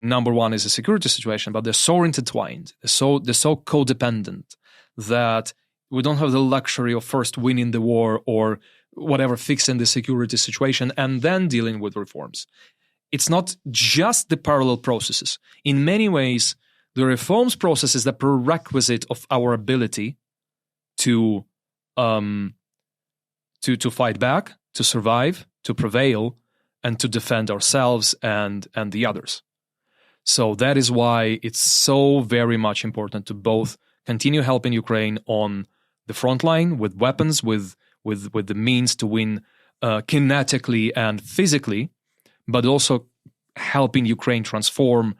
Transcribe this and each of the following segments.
Number one is the security situation, but they're so intertwined, they're so codependent that we don't have the luxury of first winning the war or whatever, fixing the security situation and then dealing with reforms. It's not just the parallel processes. In many ways, the reforms process is the prerequisite of our ability to fight back, to survive, to prevail, and to defend ourselves and the others. So that is why it's so very much important to both continue helping Ukraine on the front line with weapons, with the means to win kinetically and physically, but also helping Ukraine transform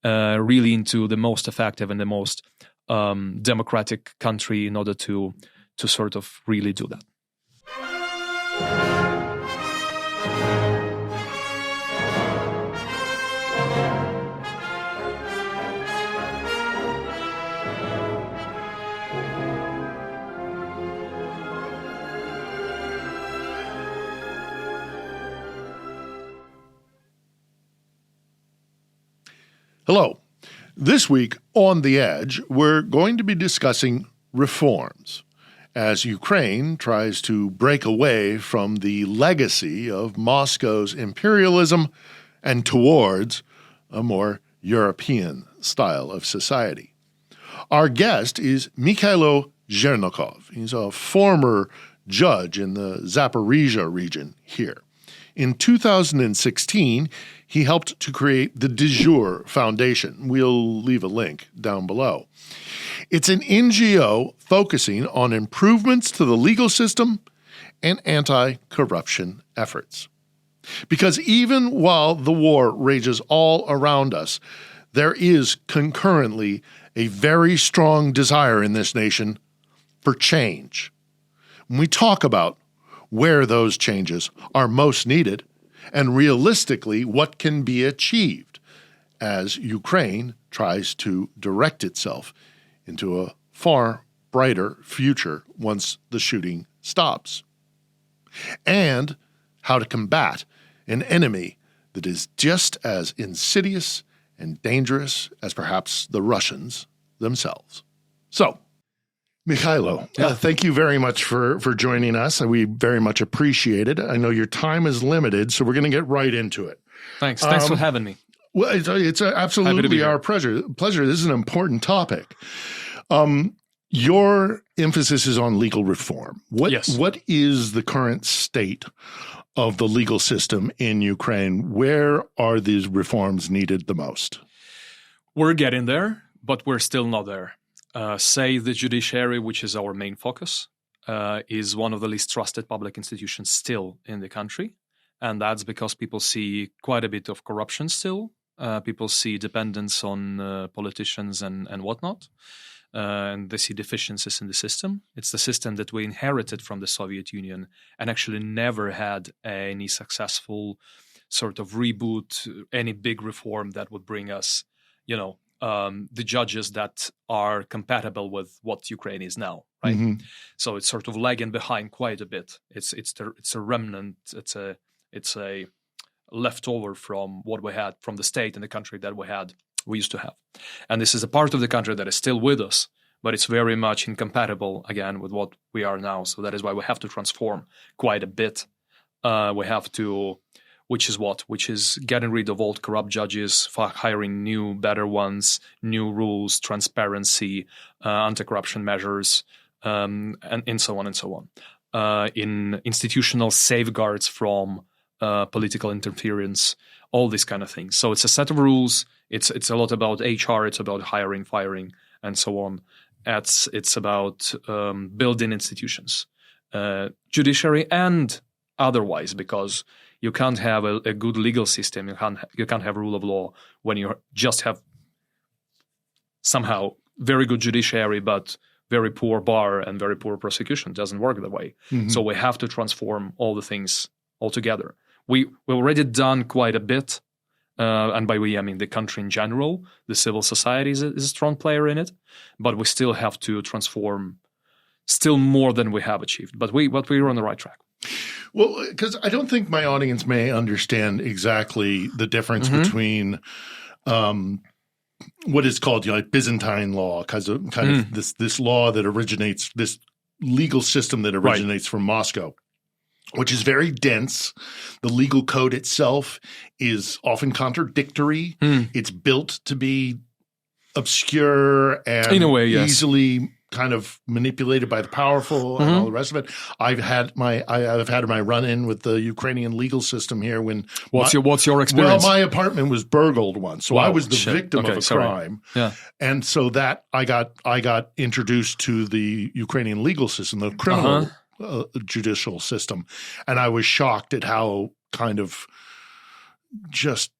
really into the most effective and the most democratic country in order to sort of really do that. Hello. This week on The Edge, we're going to be discussing reforms as Ukraine tries to break away from the legacy of Moscow's imperialism and towards a more European style of society. Our guest is Mykhailo Zhernakov. He's a former judge in the Zaporizhia region here. In 2016, he helped to create the De Jure Foundation. We'll leave a link down below. It's an NGO focusing on improvements to the legal system and anti-corruption efforts. Because even while the war rages all around us, there is concurrently a very strong desire in this nation for change. When we talk about where those changes are most needed, and realistically what can be achieved as Ukraine tries to direct itself into a far brighter future once the shooting stops, and how to combat an enemy that is just as insidious and dangerous as perhaps the Russians themselves. So, Mykhailo, thank you very much for joining us. We very much appreciate it. I know your time is limited, so we're going to get right into it. Thanks. Thanks for having me. Well, it's absolutely our pleasure. This is an important topic. Your emphasis is on legal reform. What is the current state of the legal system in Ukraine? Where are these reforms needed the most? We're getting there, but we're still not there. Say the judiciary, which is our main focus, is one of the least trusted public institutions still in the country. And that's because people see quite a bit of corruption still. People see dependence on politicians and whatnot. And they see deficiencies in the system. It's the system that we inherited from the Soviet Union and actually never had any successful sort of reboot, any big reform that would bring us, the judges that are compatible with what Ukraine is now, right? Mm-hmm. So it's sort of lagging behind quite a bit. It's a remnant. It's a leftover from what we had from the state and the country that we used to have. And this is a part of the country that is still with us, but it's very much incompatible again with what we are now. So that is why we have to transform quite a bit. We have to. Which is getting rid of old corrupt judges, hiring new, better ones, new rules, transparency, anti-corruption measures, and so on and so on. In institutional safeguards from political interference, all these kind of things. So it's a set of rules. It's a lot about HR. It's about hiring, firing, and so on. It's about building institutions, judiciary and otherwise, because you can't have a good legal system. You can't have rule of law when you just have somehow very good judiciary, but very poor bar and very poor prosecution. It doesn't work that way. Mm-hmm. So we have to transform all the things altogether. We've already done quite a bit. And by we, I mean the country in general. The civil society is a strong player in it. But we still have to transform still more than we have achieved. But we're on the right track. Well, because I don't think my audience may understand exactly the difference between what is called like Byzantine law, kind of this law that originates, this legal system that originates from Moscow, which is very dense. The legal code itself is often contradictory. It's built to be obscure and in a way, easily kind of manipulated by the powerful and all the rest of it. I've had my run-in with the Ukrainian legal system here when what's your experience? Well, my apartment was burgled once, so I was the victim of a crime. Yeah. And so that I got introduced to the Ukrainian legal system, the criminal judicial system, and I was shocked at how kind of just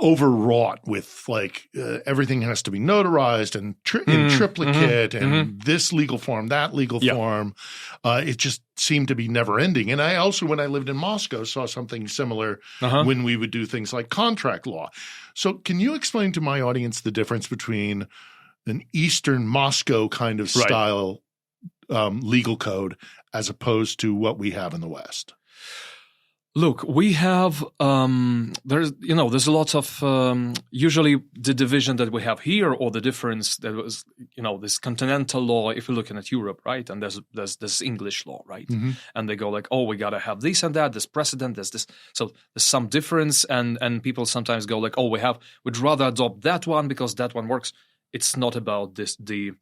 overwrought with like everything has to be notarized and in triplicate and this legal form, that legal form. It just seemed to be never ending. And I also, when I lived in Moscow, saw something similar when we would do things like contract law. So can you explain to my audience the difference between an Eastern Moscow kind of style legal code as opposed to what we have in the West? Look, we have there's a lot of usually the division that we have here, or the difference that was this continental law. If you're looking at Europe, right, and there's this English law, right, and they go like, oh, we gotta have this and that, this precedent, there's this. So there's some difference, and people sometimes go like, oh, we'd rather adopt that one because that one works. It's not about the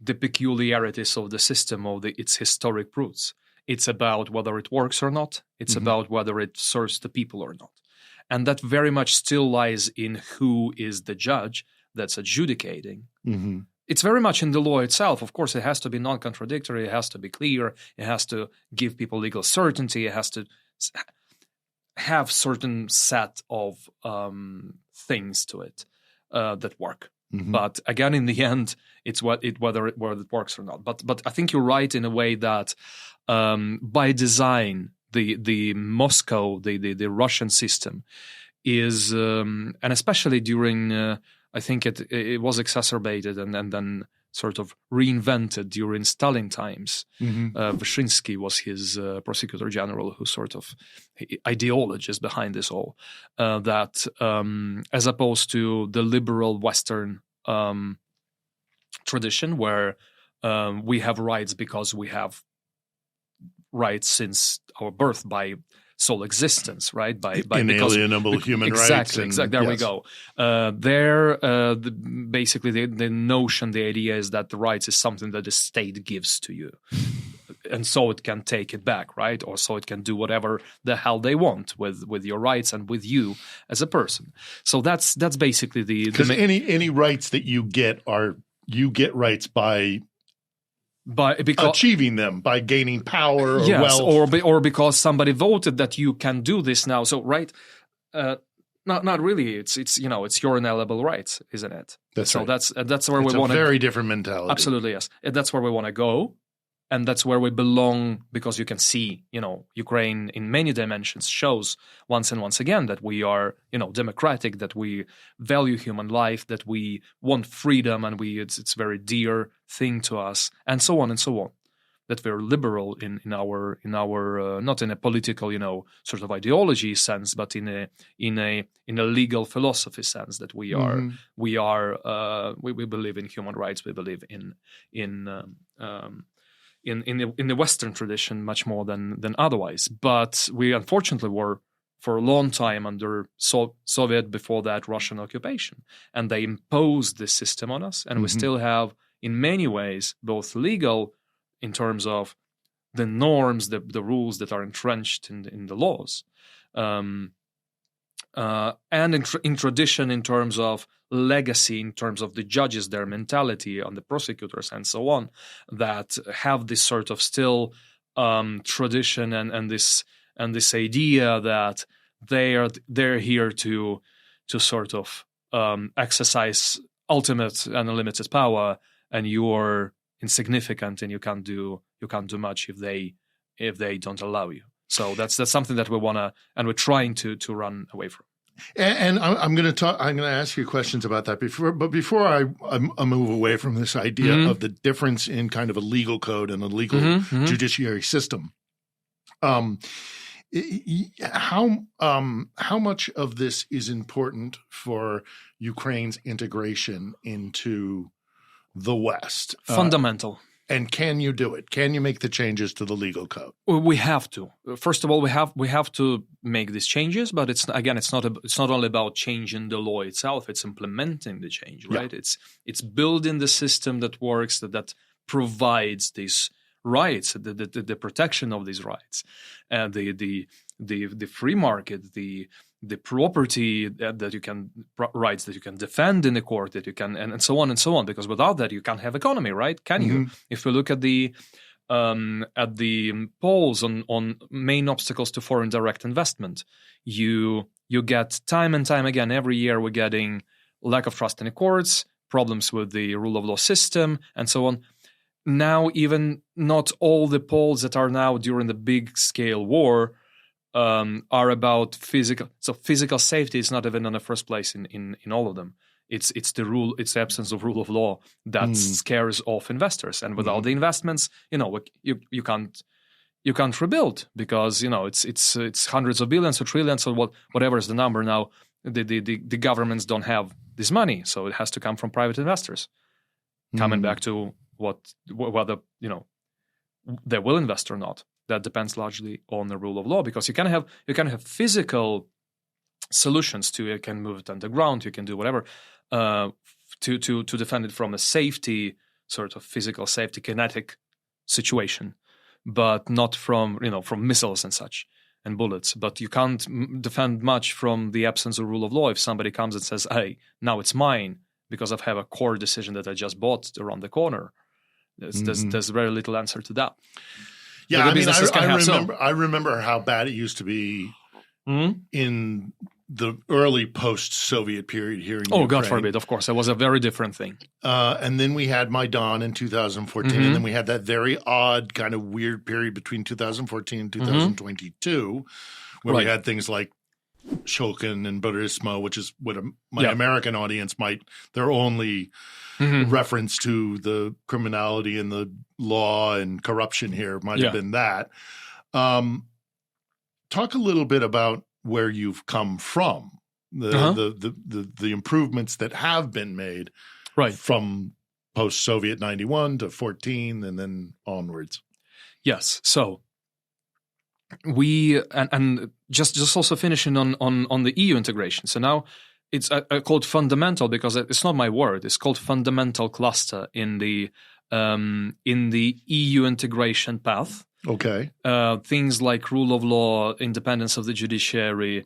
peculiarities of the system or its historic roots. It's about whether it works or not. It's about whether it serves the people or not. And that very much still lies in who is the judge that's adjudicating. It's very much in the law itself. Of course, it has to be non-contradictory. It has to be clear. It has to give people legal certainty. It has to have certain set of things to it that work. But again, in the end, it's whether it works or not. But I think you're right in a way that by design, the Moscow, the Russian system is, and especially during, I think it was exacerbated and then sort of reinvented during Stalin times. Vyshinsky was his prosecutor general, who sort of ideologist behind this all. That as opposed to the liberal Western tradition, where we have rights because we have rights since our birth by sole existence, right? By inalienable human rights. Exactly. There we go. Basically, the notion, the idea is that the rights is something that the state gives to you, and so it can take it back, right? Or so it can do whatever the hell they want with your rights and with you as a person. So that's basically because any rights that you get rights by achieving them, by gaining power or wealth. or because somebody voted that you can do this now. So not really. It's your inalienable rights, isn't it? That's right. That's where we want to. Very different mentality. Absolutely, yes. And that's where we want to go, and that's where we belong, because you can see, Ukraine in many dimensions shows once and once again that we are, democratic, that we value human life, that we want freedom, and it's a very dear thing to us, and so on and so on. That we're liberal in our not in a political, sort of ideology sense, but in a legal philosophy sense, that we believe in human rights. We believe in the Western tradition much more than otherwise. But we unfortunately were for a long time under Soviet, before that Russian occupation, and they imposed this system on us, and we still have, in many ways, both legal in terms of the norms, the rules that are entrenched in the laws, and in tradition in terms of legacy, in terms of the judges, their mentality, on the prosecutors, and so on, that have this sort of still tradition and this idea that they're here to sort of exercise ultimate and unlimited power, and you're insignificant and you can't do much if they don't allow you. So that's something that we want to, and we're trying to run away from. And I'm going to ask you questions about that before I move away from this idea of the difference in kind of a legal code and a legal judiciary system. How much of this is important for Ukraine's integration into the West? Fundamental. And can you do it? Can you make the changes to the legal code? We have to. First of all, we have to make these changes, but it's not only about changing the law itself. It's implementing the change, right? Yeah. It's building the system that works, that provides these rights, the protection of these rights, the free market, the property that you can rights that you can defend in the court, that you can and so on and so on. Because without that, you can't have economy, right? Can you? If we look at the polls on main obstacles to foreign direct investment, you get time and time again every year we're getting lack of trust in the courts, problems with the rule of law system, and so on. Now, even not all the polls that are now during the big scale war are about physical. So physical safety is not even in the first place in all of them. It's the absence of rule of law that scares off investors. And without the investments, you can't rebuild, because it's hundreds of billions or trillions or whatever is the number now. The governments don't have this money, so it has to come from private investors. Coming back to whether they will invest or not, that depends largely on the rule of law, because you can have physical solutions to it. You can move it underground, you can do whatever to defend it from a safety, sort of physical safety, kinetic situation, but not from missiles and such and bullets. But you can't defend much from the absence of rule of law if somebody comes and says, "Hey, now it's mine because I have a court decision that I just bought around the corner." There's very little answer to that. Yeah, I remember how bad it used to be in the early post-Soviet period here in Ukraine. Oh, God forbid, of course. It was a very different thing. And then we had Maidan in 2014, and then we had that very odd kind of weird period between 2014 and 2022, where we had things like Shulkin and Burisma, which is what my American audience might, their only reference to the criminality and the law and corruption here might have been that. Talk a little bit about where you've come from, the improvements that have been made from post-Soviet 91 to 14 and then onwards. Yes. So we and just also finishing on the EU integration. So now it's called fundamental because it's not my word. It's called fundamental cluster in the EU integration path. Okay. Things like rule of law, independence of the judiciary,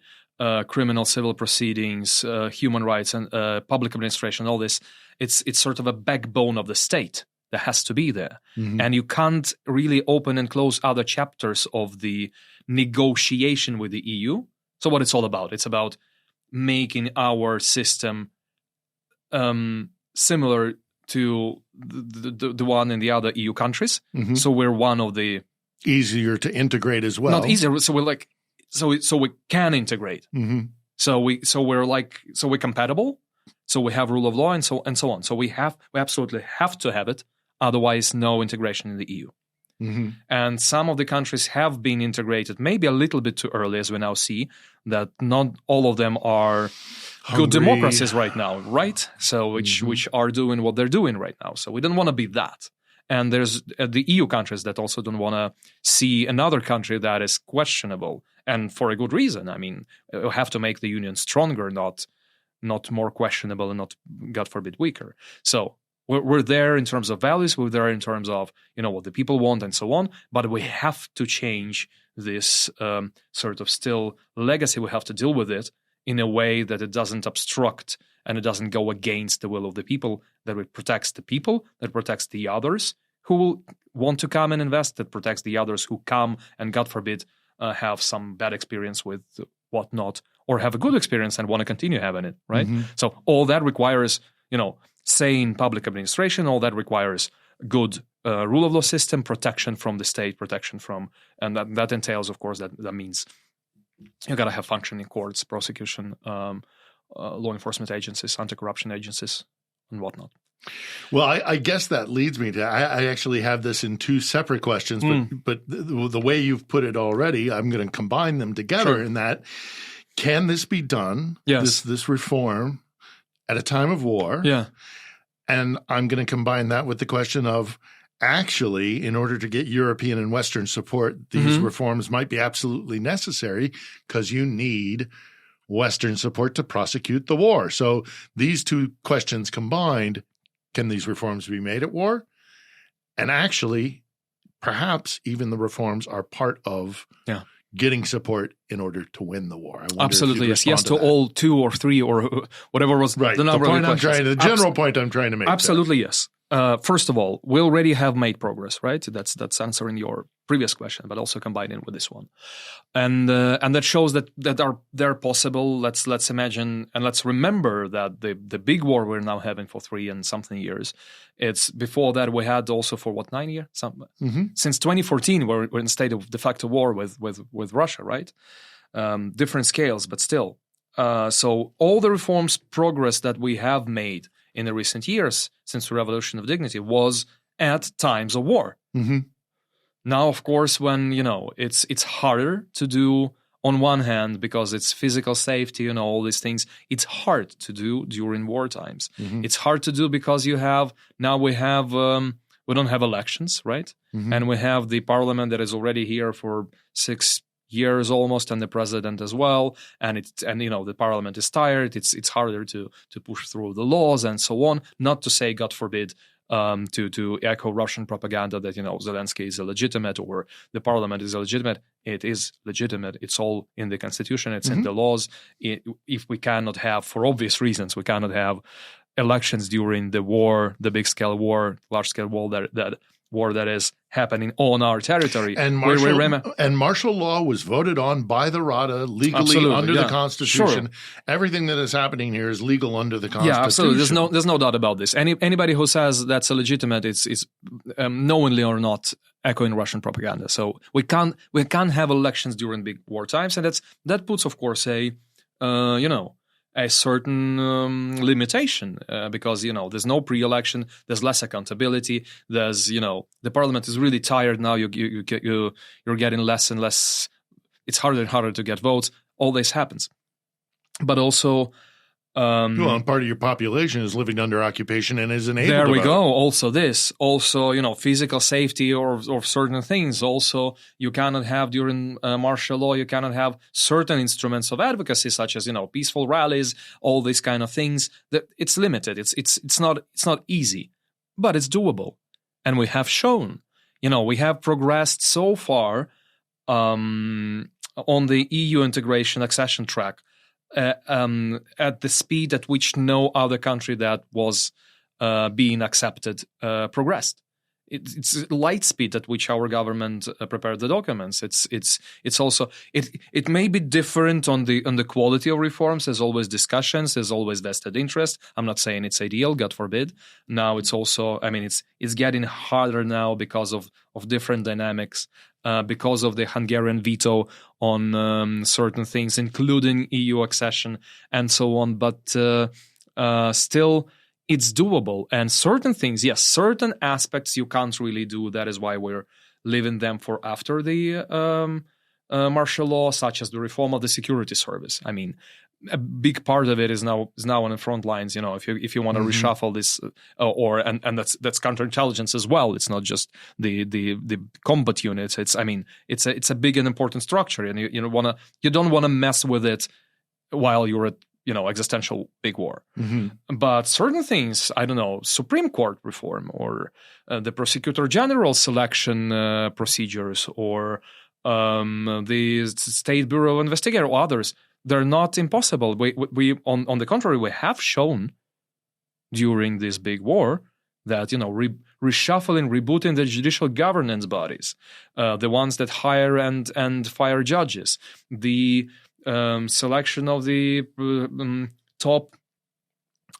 criminal civil proceedings, human rights, and public administration. All this, it's sort of a backbone of the state that has to be there, and you can't really open and close other chapters of the negotiation with the EU. So what it's all about? It's about making our system similar to the one in the other EU countries. So we're one of the easier to integrate as well. Not easier. So we're like, so we can integrate. So we're compatible. So we have rule of law and so on. So we absolutely have to have it. Otherwise, no integration in the EU. And some of the countries have been integrated, maybe a little bit too early, as we now see that not all of them are good democracies right now, right? So which are doing what they're doing right now. So we don't want to be that. And there's the EU countries that also don't want to see another country that is questionable, and for a good reason. I mean, we have to make the union stronger, not more questionable, and not, God forbid, weaker. So we're there in terms of values. We're there in terms of what the people want and so on. But we have to change this sort of still legacy. We have to deal with it in a way that it doesn't obstruct and it doesn't go against the will of the people, that it protects the people, that protects the others who want to come and invest, that protects the others who come and, God forbid, have some bad experience with whatnot, or have a good experience and want to continue having it, right? So all that requires, sane public administration. All that requires good rule of law system, protection from the state, protection from, and that entails, of course, that means you got to have functioning courts, prosecution, law enforcement agencies, anti-corruption agencies, and whatnot. Well, I guess that leads me to I actually have this in two separate questions, but the way you've put it already, I'm going to combine them together in that, can this be done, this reform, at a time of war? Yeah. And I'm going to combine that with the question of, actually, in order to get European and Western support, these reforms might be absolutely necessary because you need Western support to prosecute the war. So these two questions combined, can these reforms be made at war? And actually, perhaps even the reforms are part of getting support in order to win the war. Absolutely, yes. Yes to all 2 or 3 or whatever was the number of questions. The general point I'm trying to make. Absolutely, yes. First of all, we already have made progress, right? That's answering your previous question, but also combining with this one, and that shows that they're possible. Let's imagine and let's remember that the big war we're now having for 3 and something years. It's before that we had also for 9 years, since 2014 we're in a state of de facto war with Russia, right? Different scales, but still. So all the reforms progress that we have made in the recent years since the Revolution of Dignity was at times of war. Now, of course, when it's harder to do on one hand because it's physical safety and all these things. It's hard to do during war times. It's hard to do because we don't have elections, right? And we have the parliament that is already here for 6 years almost, and the president as well, and the parliament is tired. It's harder to push through the laws and so on. Not to say, God forbid, to echo Russian propaganda that Zelensky is illegitimate or the parliament is illegitimate. It is legitimate. It's all in the constitution. It's in the laws. If we cannot have, for obvious reasons, we cannot have elections during the war, the big scale war, large scale war that is happening on our territory. And martial law was voted on by the Rada legally under the Constitution. Everything that is happening here is legal under the Constitution. Yeah, absolutely. There's no doubt about this. Anybody who says that's illegitimate is knowingly or not echoing Russian propaganda. So we can't have elections during big war times, and that puts, of course, a certain limitation because there's no pre-election, there's less accountability, there's the parliament is really tired now. You're getting less and less. It's harder and harder to get votes. All this happens, but also. And part of your population is living under occupation and isn't able to There we vote. go. Also, physical safety or certain things. Also, you cannot have during martial law, you cannot have certain instruments of advocacy, such as, peaceful rallies, all these kind of things. It's limited. It's not easy, but it's doable. And we have shown, we have progressed so far on the EU integration accession track. At the speed at which no other country that was being accepted progressed. It's light speed at which our government prepared the documents. It's also it may be different on the quality of reforms. There's always discussions. There's always vested interest. I'm not saying it's ideal. God forbid. Now it's also. It's getting harder now because of different dynamics. Because of the Hungarian veto on certain things, including EU accession and so on. But still, it's doable. And certain things, yes, certain aspects you can't really do. That is why we're leaving them for after the martial law, such as the reform of the security service. A big part of it is now on the front lines. If you want to reshuffle this, and that's counterintelligence as well. It's not just the combat units. It's a big and important structure, and you don't want to mess with it while you're at existential big war. But certain things, I don't know, Supreme Court reform or the Prosecutor General selection procedures or the State Bureau of Investigation or others. They're not impossible. We on the contrary, we have shown during this big war that reshuffling, rebooting the judicial governance bodies, the ones that hire and fire judges, the selection of the top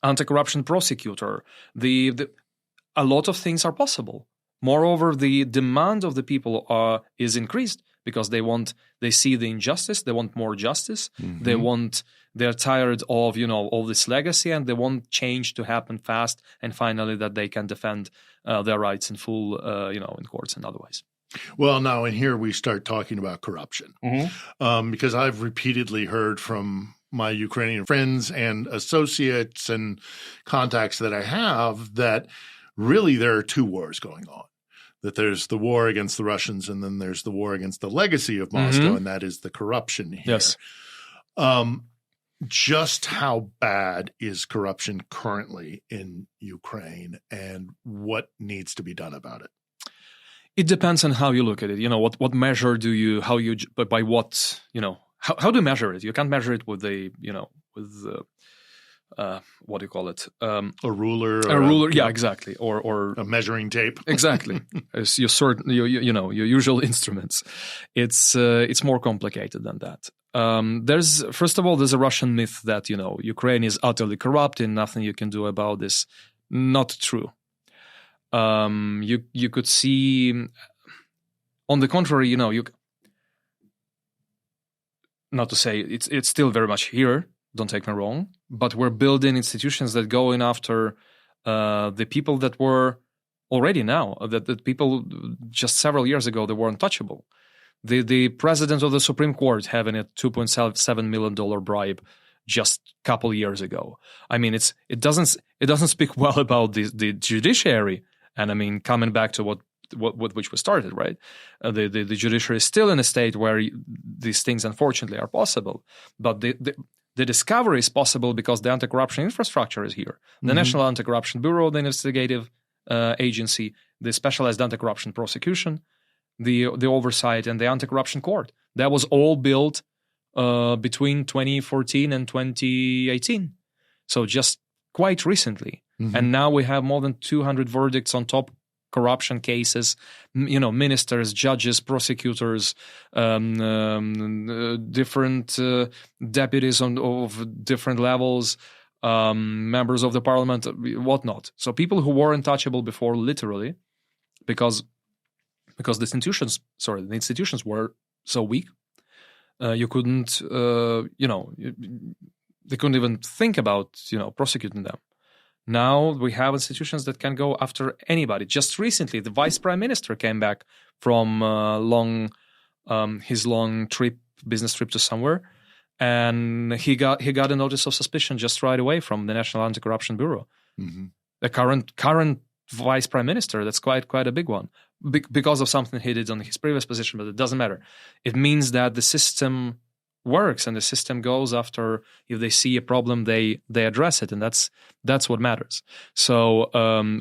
anti-corruption prosecutor, a lot of things are possible. Moreover, the demand of the people is increased because they see the injustice, they want more justice, Mm-hmm. they're tired of, all this legacy, and they want change to happen fast, and finally that they can defend their rights in full, in courts and otherwise. Well, now in here we start talking about corruption, because I've repeatedly heard from my Ukrainian friends and associates and contacts that I have that really there are two wars going on. That there's the war against the Russians, and then there's the war against the legacy of Moscow, and that is the corruption here. Yes. Just how bad is corruption currently in Ukraine, and what needs to be done about it? It depends on how you look at it. What measure do you, by what, how do you measure it? You can't measure it with what do you call it? A ruler? A ruler, yeah, exactly. Or a measuring tape? Exactly. It's your usual instruments. It's more complicated than that. There's a Russian myth that, Ukraine is utterly corrupt and nothing you can do about this. Not true. You could see, on the contrary, not to say it's still very much here, don't take me wrong, but we're building institutions that go in after the people that were already now, that people just several years ago, they were untouchable. The president of the Supreme Court having a $2.7 million bribe just a couple years ago. I mean, it doesn't speak well about the judiciary. And I mean, coming back to what which we started, right? The judiciary is still in a state where these things, unfortunately, are possible. But the discovery is possible because the anti-corruption infrastructure is here. The National Anticorruption Bureau, the investigative agency, the specialized anti-corruption prosecution, the oversight, and the anti-corruption court. That was all built between 2014 and 2018. So just quite recently. And now we have more than 200 verdicts on top corruption cases, ministers, judges, prosecutors, different deputies of different levels, members of the parliament, whatnot. So people who were untouchable before, literally, because the institutions were so weak, you couldn't, they couldn't even think about, prosecuting them. Now we have institutions that can go after anybody. Just recently, the vice prime minister came back from his long business trip to somewhere, and he got a notice of suspicion just right away from the National Anti-Corruption Bureau. The current vice prime minister, that's quite a big one, because of something he did on his previous position, but it doesn't matter. It means that the system works, and the system goes after, if they see a problem, they address it, and that's what matters. So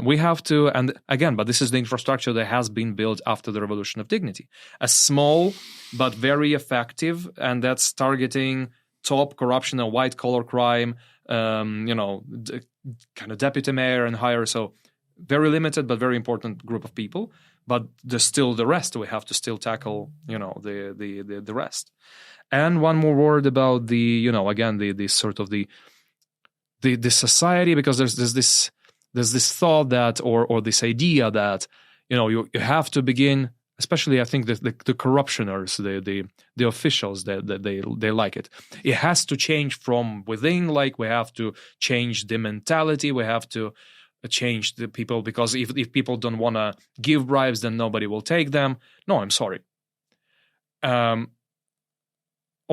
we have to, and again, but this is the infrastructure that has been built after the Revolution of Dignity, a small but very effective, and that's targeting top corruption and white collar crime, kind of deputy mayor and higher. So very limited but very important group of people. But there's still the rest. We have to still tackle, the rest. And one more word about the sort of the society, because there's this thought that or this idea that you have to begin, especially I think the corruptioners, the officials, that they like it. It has to change from within. Like we have to change the mentality. We have to change the people, because if people don't want to give bribes, then nobody will take them. No, I'm sorry. Of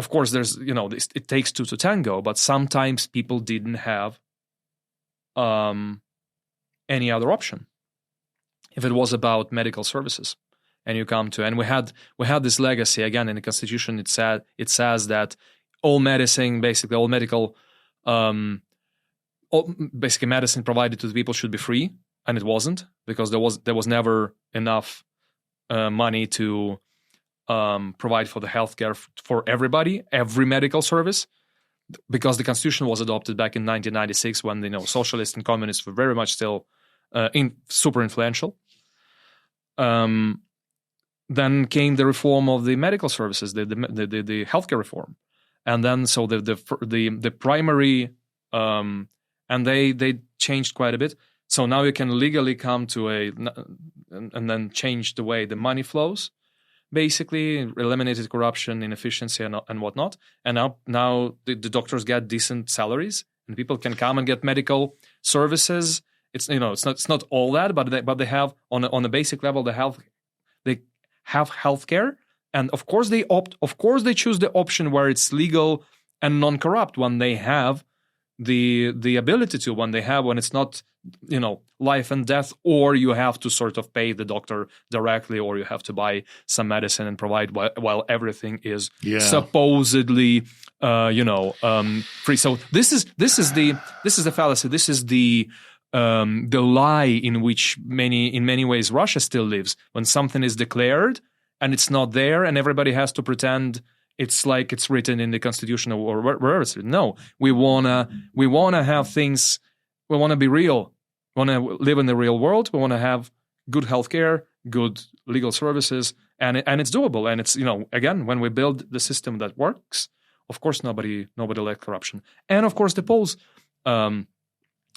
course, there's, it takes two to tango, but sometimes people didn't have any other option. If it was about medical services, and you come to, and we had this legacy again in the Constitution. It says that all medicine, basically all medical, basically medicine provided to the people should be free, and it wasn't, because there was never enough money to provide for the healthcare for everybody, every medical service, because the Constitution was adopted back in 1996 when socialists and communists were very much still super influential. Then came the reform of the medical services, the healthcare reform, and then so the primary and they changed quite a bit. So now you can legally come to and then change the way the money flows. basically eliminated corruption, inefficiency, and whatnot. And now the doctors get decent salaries, and people can come and get medical services. It's not all that, but they have on a basic level they have healthcare, and of course they choose the option where it's legal and non-corrupt when they have the ability to, when it's not life and death, or you have to sort of pay the doctor directly, or you have to buy some medicine and provide while everything is supposedly free. So this is the fallacy. This is the lie in which in many ways Russia still lives. When something is declared and it's not there, and everybody has to pretend it's like it's written in the Constitution or wherever it's written. No, we wanna have things. We want to be real. We want to live in the real world. We want to have good healthcare, good legal services, and it's doable. And it's again, when we build the system that works, of course nobody likes corruption. And of course the polls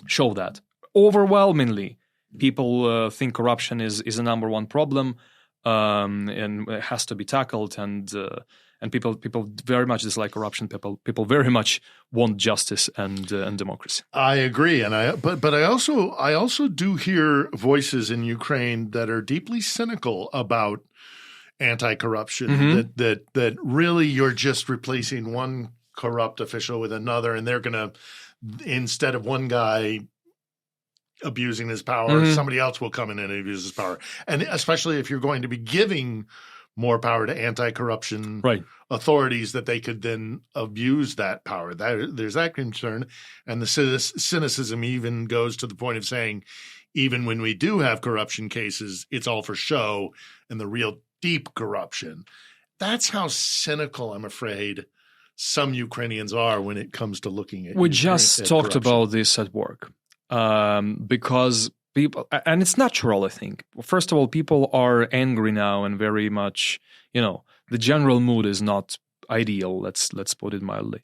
show that overwhelmingly people think corruption is a number one problem, and it has to be tackled. And people very much dislike corruption. People very much want justice and democracy. I agree, but I also do hear voices in Ukraine that are deeply cynical about anti-corruption. Mm-hmm. That really you're just replacing one corrupt official with another, and they're gonna, instead of one guy abusing his power, mm-hmm. somebody else will come in and abuse his power. And especially if you're going to be giving more power to anti-corruption authorities, that they could then abuse that power. There's that concern. And the cynicism even goes to the point of saying, even when we do have corruption cases, it's all for show, and the real deep corruption. That's how cynical, I'm afraid, some Ukrainians are when it comes to looking at. We just talked about this at work, because people, and it's natural, I think. First of all, people are angry now, and very much, the general mood is not ideal. Let's put it mildly.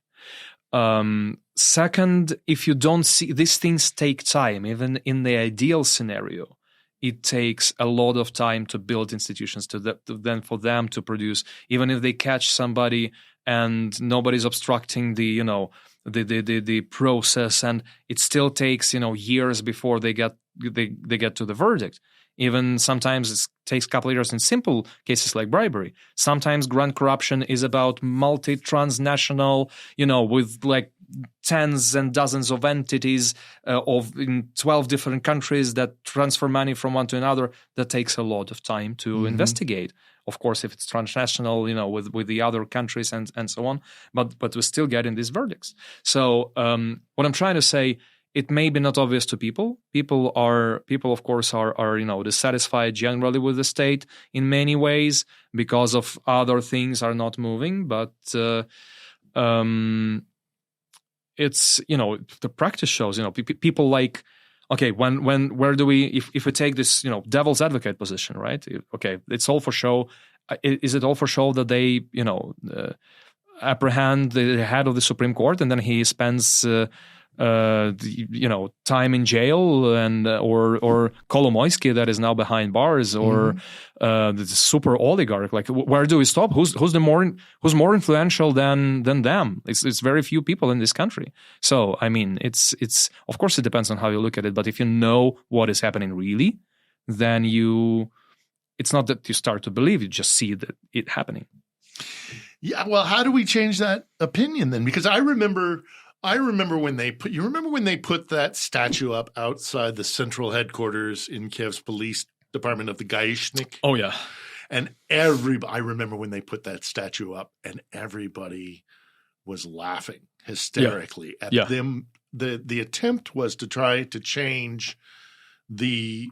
Second, if you don't see, these things take time. Even in the ideal scenario, it takes a lot of time to build institutions, then for them to produce. Even if they catch somebody and nobody's obstructing the process, and it still takes years before they get to the verdict. Even sometimes it takes a couple of years in simple cases like bribery. Sometimes grand corruption is about multi-transnational, with like tens and dozens of entities in 12 different countries that transfer money from one to another. That takes a lot of time to mm-hmm. investigate. Of course, if it's transnational, with the other countries and so on, but we're still getting these verdicts. So what I'm trying to say, it may be not obvious to people. People, of course, are dissatisfied generally with the state in many ways because of other things are not moving. But it's the practice shows people like, okay, where do we, if we take this devil's advocate position, right? Okay, it's all for show. Is it all for show that they apprehend the head of the Supreme Court and then he spends time in jail, and or Kolomoisky that is now behind bars, or mm-hmm. The super oligarch? Like, where do we stop? Who's more influential than them? It's very few people in this country. So I mean, it's of course it depends on how you look at it. But if you know what is happening really, then it's not that you start to believe; you just see it happening. Yeah. Well, how do we change that opinion then? Because I remember when they put that statue up outside the central headquarters in Kiev's police department of the Gaishnik. Oh yeah. And I remember when they put that statue up, and everybody was laughing hysterically at them. The attempt was to try to change the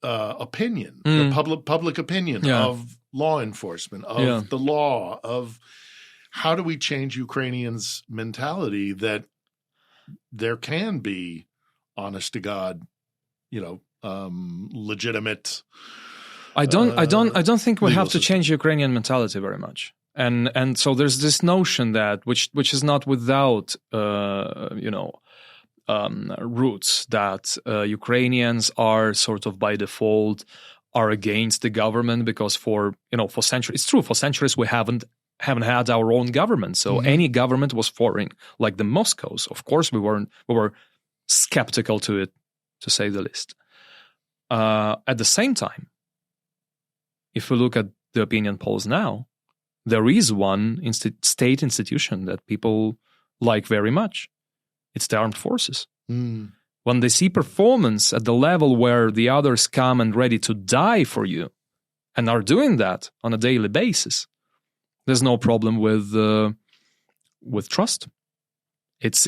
opinion, the public opinion of law enforcement, of the law, of how do we change Ukrainians' mentality that there can be, honest to God, legitimate. I don't think we have to change Ukrainian mentality very much, and so there's this notion that which is not without roots, that Ukrainians are sort of by default are against the government because for centuries, it's true, for centuries we haven't had our own government. So any government was foreign, like the Moscows. Of course, we were skeptical to it, to say the least. At the same time, if we look at the opinion polls now, there is one state institution that people like very much. It's the armed forces. When they see performance at the level where the others come and ready to die for you, and are doing that on a daily basis, there's no problem with trust. It's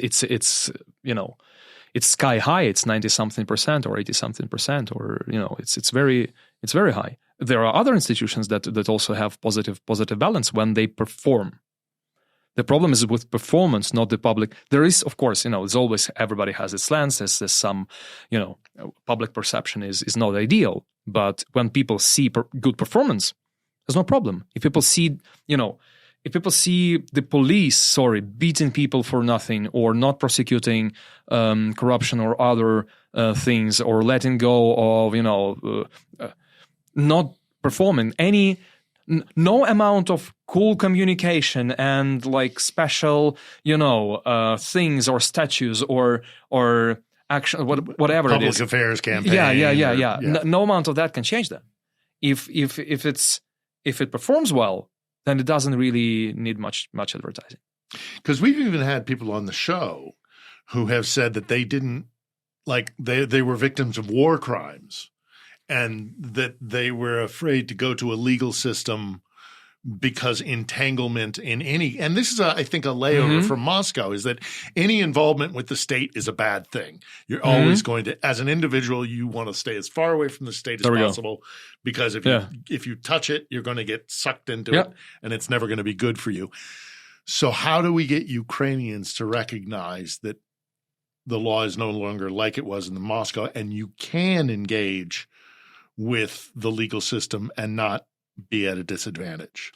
sky high. It's 90-something% or 80-something%, or it's very high. There are other institutions that also have positive balance when they perform. The problem is with performance, not the public. There is, of course, it's always, everybody has its lens. There's some, public perception is not ideal. But when people see good performance, there's no problem. If people see, the police, beating people for nothing, or not prosecuting corruption or other things, or letting go of, not performing no amount of cool communication and like special, things or statues or action, whatever it is. Public affairs campaign. Yeah. No amount of that can change that. If it performs well, then it doesn't really need much advertising. Because we've even had people on the show who have said that they didn't, like, they were victims of war crimes, and that they were afraid to go to a legal system because entanglement in any – and this is, I think, a layover from Moscow, is that any involvement with the state is a bad thing. You're always going to – as an individual, you want to stay as far away from the state as possible, because if you touch it, you're going to get sucked into it, and it's never going to be good for you. So how do we get Ukrainians to recognize that the law is no longer like it was in Moscow, and you can engage with the legal system and not be at a disadvantage?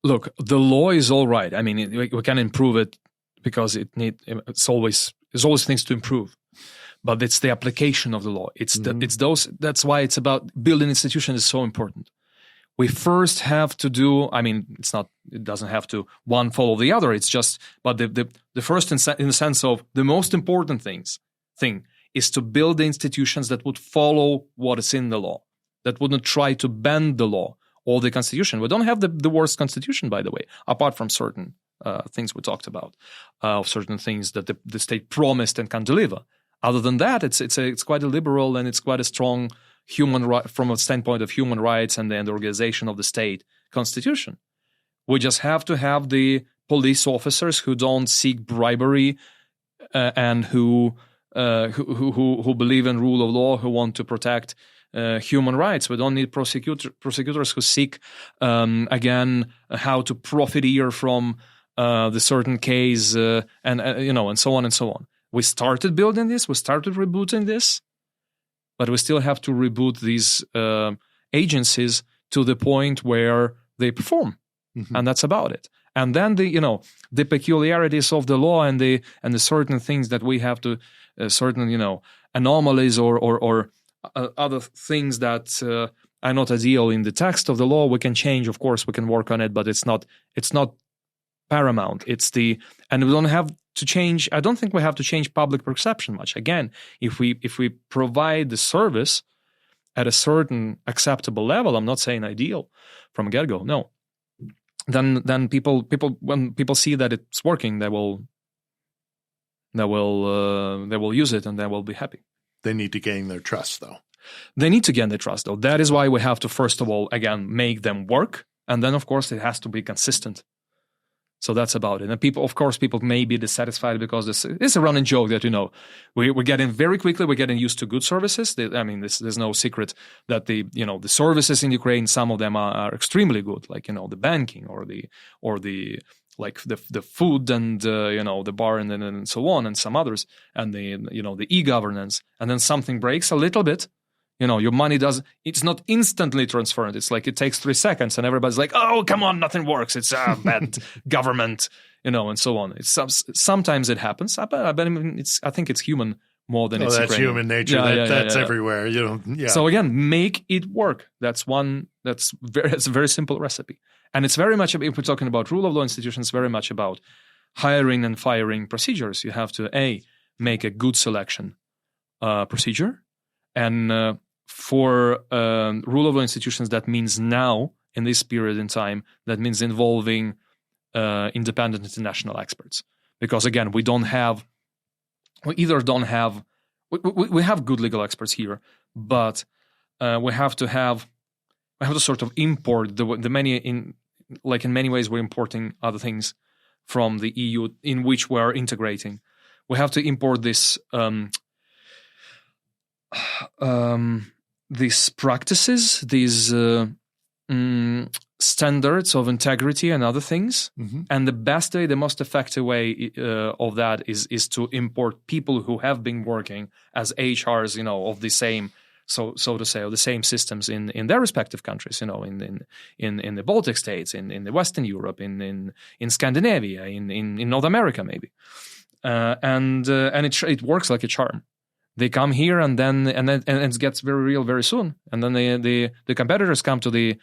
Look, the law is all right. I mean, we can improve it because it's always things to improve, but it's the application of the law. That's why it's about building institutions is so important. We first have to do, I mean, it doesn't have to one follow the other. It's just, but the first in the sense of the most important thing is to build the institutions that would follow what is in the law, that wouldn't try to bend the law or the constitution. We don't have the worst constitution, by the way, apart from certain things we talked about, certain things that the state promised and can deliver. Other than that, it's quite a liberal, and it's quite a strong human right from a standpoint of human rights and the organization of the state constitution. We just have to have the police officers who don't seek bribery and who believe in rule of law, who want to protect human rights. We don't need prosecutors who seek how to profiteer from the certain case and so on and so on. We started building this. We started rebooting this, but we still have to reboot these agencies to the point where they perform, and that's about it. And then the peculiarities of the law and the certain things that we have to certain anomalies or other things that are not ideal in the text of the law, we can change. Of course, we can work on it, but it's not paramount. And we don't have to change. I don't think we have to change public perception much. Again, if we provide the service at a certain acceptable level, I'm not saying ideal from get-go, no. Then people when people see that it's working, they will use it, and they will be happy. They need to gain their trust, though. They need to gain their trust, though. That is why we have to, first of all, again, make them work. And then, of course, it has to be consistent. So that's about it. And people may be dissatisfied because it's a running joke that, we're getting very quickly, we're getting used to good services. There's no secret that the services in Ukraine, some of them are extremely good, like, the banking or the like the food and the bar and so on, and some others, and the e-governance. And then something breaks a little bit, your money it's not instantly transferred. It's like it takes 3 seconds, and everybody's like, oh, come on, nothing works. It's a bad government, and so on. Sometimes it happens, but I think it's human more than it's Ukrainian. Human nature. That's everywhere. So again, make it work. That's a very simple recipe. And it's very much, if we're talking about rule of law institutions, very much about hiring and firing procedures. You have to, make a good selection procedure. And for rule of law institutions, that means now, in this period in time, that means involving independent international experts. Because again, we have good legal experts here, but we have to sort of import the many in many ways we're importing other things from the EU in which we're integrating. We have to import these practices, these standards of integrity and other things. Mm-hmm. And the best way, the most effective way of that is to import people who have been working as HRs, of the same, so to say, of the same systems in their respective countries, in the Baltic states, in the Western Europe, in Scandinavia, in North America maybe, and it works like a charm. They come here and it gets very real very soon, and then the competitors come to the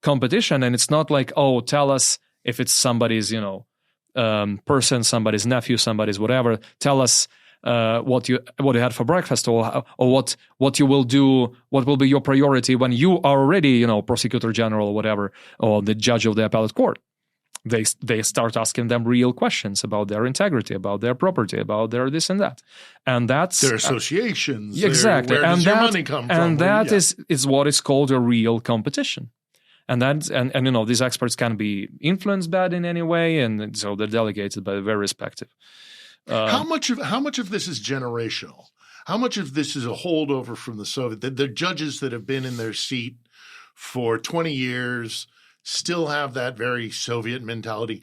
competition, and it's not like, tell us if it's somebody's person, somebody's nephew, somebody's whatever. Tell us what you had for breakfast, or what you will do, what will be your priority when you are already prosecutor general or whatever, or the judge of the appellate court. They start asking them real questions about their integrity, about their property, about their this and that, and that's their associations. Exactly, where does your money come from? And that is what is called a real competition. And these experts can be influenced bad in any way, and so they're delegated by the very respective. How much of this is generational? How much of this is a holdover from the Soviet? The judges that have been in their seat for 20 years still have that very Soviet mentality,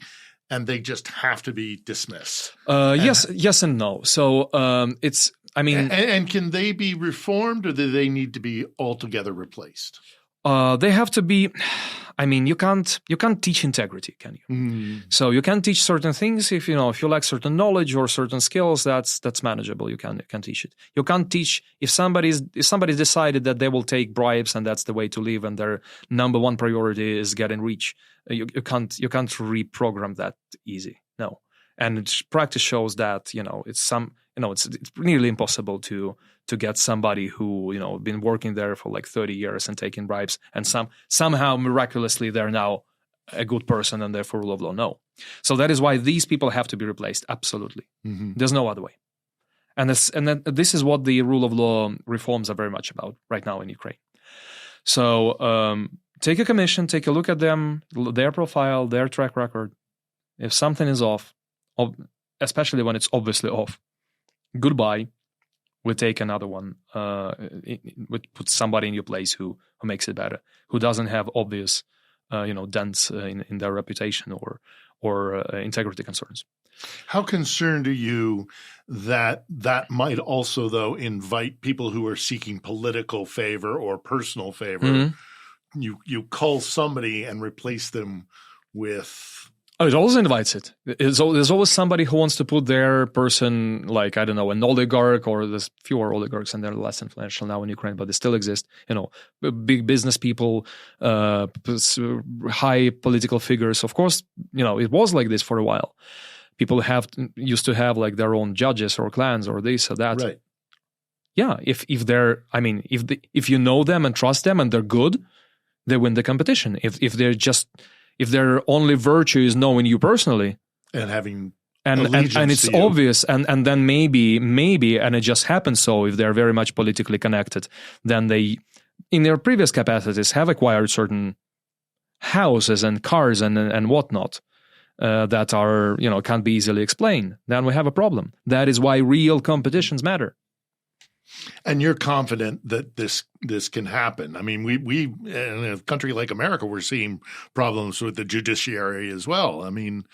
and they just have to be dismissed. Yes and no. So and can they be reformed, or do they need to be altogether replaced? They have to be. You can't teach integrity, can you? Mm. So you can teach certain things if you lack certain knowledge or certain skills. That's manageable. You can teach it. You can't teach if somebody decided that they will take bribes and that's the way to live, and their number one priority is getting rich. You can't reprogram that easy. No, and practice shows that it's nearly impossible to get somebody who been working there for like 30 years and taking bribes, and somehow miraculously they're now a good person and therefore rule of law. No, so that is why these people have to be replaced. Absolutely, mm-hmm. There's no other way. And this is what the rule of law reforms are very much about right now in Ukraine. So take a commission, take a look at them, their profile, their track record. If something is off, especially when it's obviously off, goodbye. We take another one. We put somebody in your place who makes it better, who doesn't have obvious, dents in their reputation or integrity concerns. How concerned are you that might also, though, invite people who are seeking political favor or personal favor? Mm-hmm. You cull somebody and replace them with. Oh, it always invites it. There's always somebody who wants to put their person, like, I don't know, an oligarch, or there's fewer oligarchs and they're less influential now in Ukraine, but they still exist. Big business people, high political figures. Of course, it was like this for a while. People used to have like their own judges or clans or this or that. Right. Yeah, if if you know them and trust them and they're good, they win the competition. If their only virtue is knowing you personally and having and it's obvious, and then maybe, and it just happens so, if they're very much politically connected, then they, in their previous capacities, have acquired certain houses and cars and whatnot that are, can't be easily explained, then we have a problem. That is why real competitions matter. And you're confident that this can happen. I mean, we in a country like America, we're seeing problems with the judiciary as well. I mean,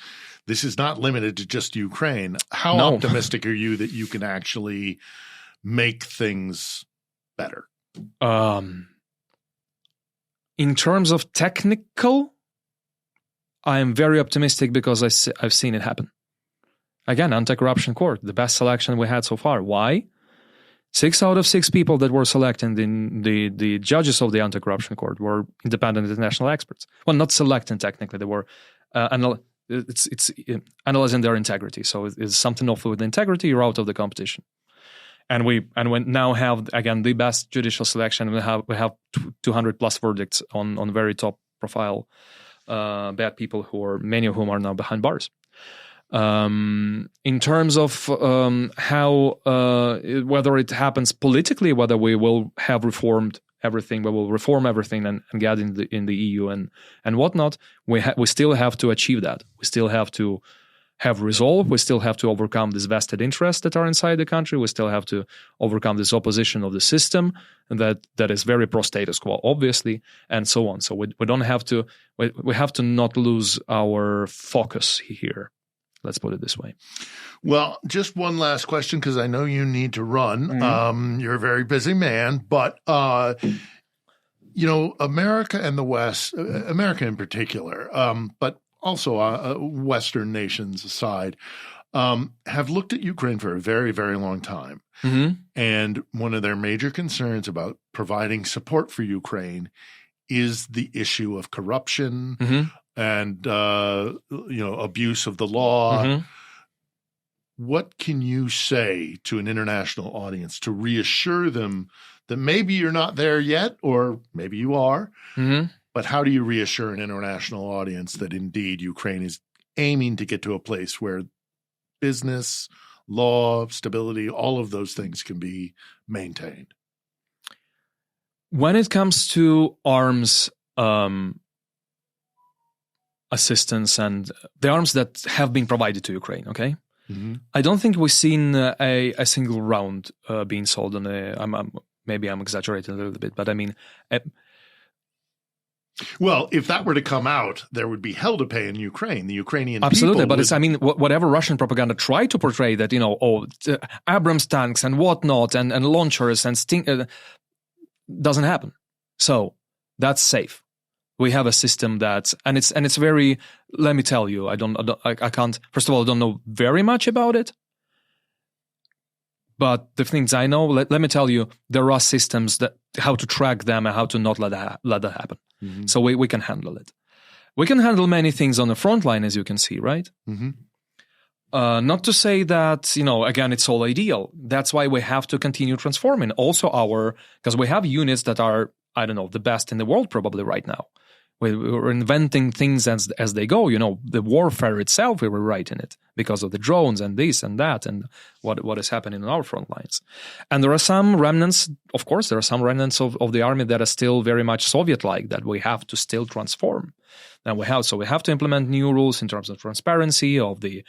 this is not limited to just Ukraine. How optimistic are you that you can actually make things better? In terms of technical, I am very optimistic because I've seen it happen. Again, anti-corruption court, the best selection we had so far. Why? 6 out of 6 people that were selected in the judges of the anti-corruption court were independent international experts. Well, not selected technically; they were it's analyzing their integrity. So it's something off with integrity, you're out of the competition. And we now have again the best judicial selection. We have 200 plus verdicts on very top profile bad people many of whom are now behind bars. In terms of how whether it happens politically, whether we will have reformed everything, we will reform everything and get in the EU and whatnot, we still have to achieve that. We still have to have resolve. We still have to overcome these vested interests that are inside the country. We still have to overcome this opposition of the system that is very pro status quo, obviously, and so on. So we don't have to. We have to not lose our focus here. Let's put it this way. Well, just one last question, because I know you need to run. Mm-hmm. You're a very busy man, but America and the West, America in particular, but also Western nations aside, have looked at Ukraine for a very, very long time. Mm-hmm. And one of their major concerns about providing support for Ukraine is the issue of corruption. Mm-hmm. And abuse of the law. Mm-hmm. What can you say to an international audience to reassure them that maybe you're not there yet, or maybe you are, mm-hmm. but how do you reassure an international audience that indeed Ukraine is aiming to get to a place where business, law, stability, all of those things can be maintained? When it comes to arms assistance and the arms that have been provided to Ukraine, okay? Mm-hmm. I don't think we've seen a single round being sold on maybe I'm exaggerating a little bit, but I mean... well, if that were to come out, there would be hell to pay in Ukraine. The Ukrainian absolutely, people but whatever Russian propaganda tried to portray that, Abrams tanks and whatnot and launchers and doesn't happen. So that's safe. We have a system and it's very. Let me tell you, I can't. First of all, I don't know very much about it, but the things I know, let me tell you, there are systems that how to track them and how to not let that happen. Mm-hmm. So we can handle it. We can handle many things on the front line, as you can see, right? Mm-hmm. Not to say that again, it's all ideal. That's why we have to continue transforming. Also, because we have units that are the best in the world probably right now. We're inventing things as they go. The warfare itself, we were writing it because of the drones and this and that and what is happening on our front lines. And there are some remnants, of course, there are some remnants of the army that are still very much Soviet-like that we have to still transform. And we have to implement new rules in terms of transparency of the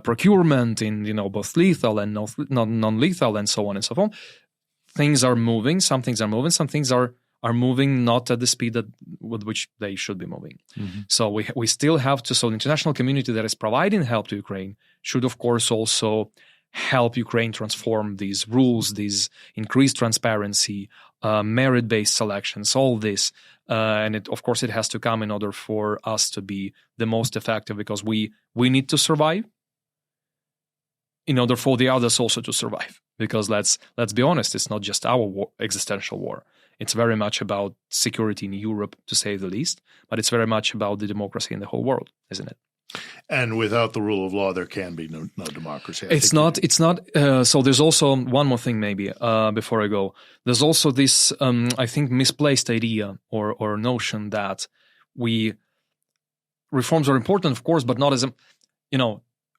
procurement in both lethal and non-lethal and so on and so forth. Things are moving. Some things are moving. Some things are moving not at the speed with which they should be moving. Mm-hmm. So we still have to. So the international community that is providing help to Ukraine should, of course, also help Ukraine transform these rules, these increased transparency, merit-based selections, all this. And it has to come in order for us to be the most effective, because we need to survive in order for the others also to survive. Because let's be honest, it's not just our existential war. It's very much about security in Europe, to say the least, but it's very much about the democracy in the whole world, isn't it? And without the rule of law, there can be no democracy. It's not. So there's also one more thing, maybe before I go. There's also this, I think, misplaced idea or notion that reforms are important, of course, but not as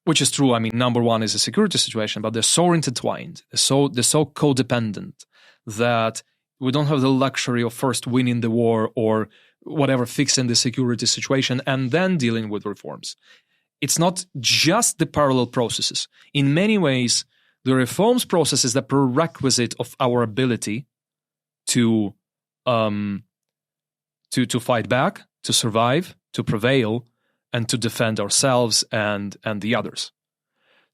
which is true. I mean, number one is a security situation, but they're so intertwined, they're so codependent that we don't have the luxury of first winning the war or whatever, fixing the security situation and then dealing with reforms. It's not just the parallel processes. In many ways, the reforms process is the prerequisite of our ability to fight back, to survive, to prevail, and to defend ourselves and the others.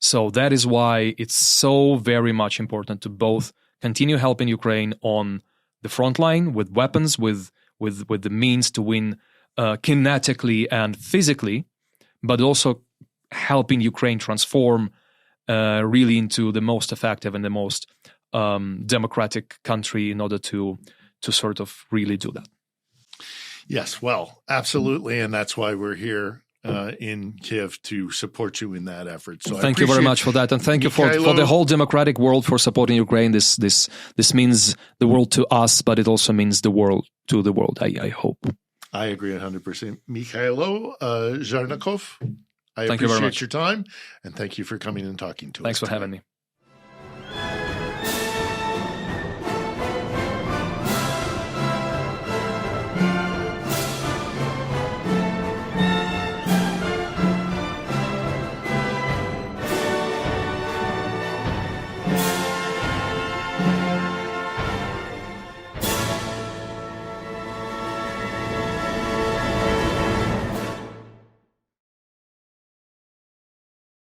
So that is why it's so very much important to both continue helping Ukraine on the front line with weapons, with the means to win kinetically and physically, but also helping Ukraine transform really into the most effective and the most democratic country in order to sort of really do that. Yes, well, absolutely, and that's why we're here in Kiev to support you in that effort. So thank you very much for that, and thank you for the whole democratic world for supporting Ukraine. This means the world to us, but it also means the world to the world. I hope. I agree 100%. Mykhailo Zhernakov, I thank you very appreciate much. your time, and thank you for coming and talking to us. Thanks for having me.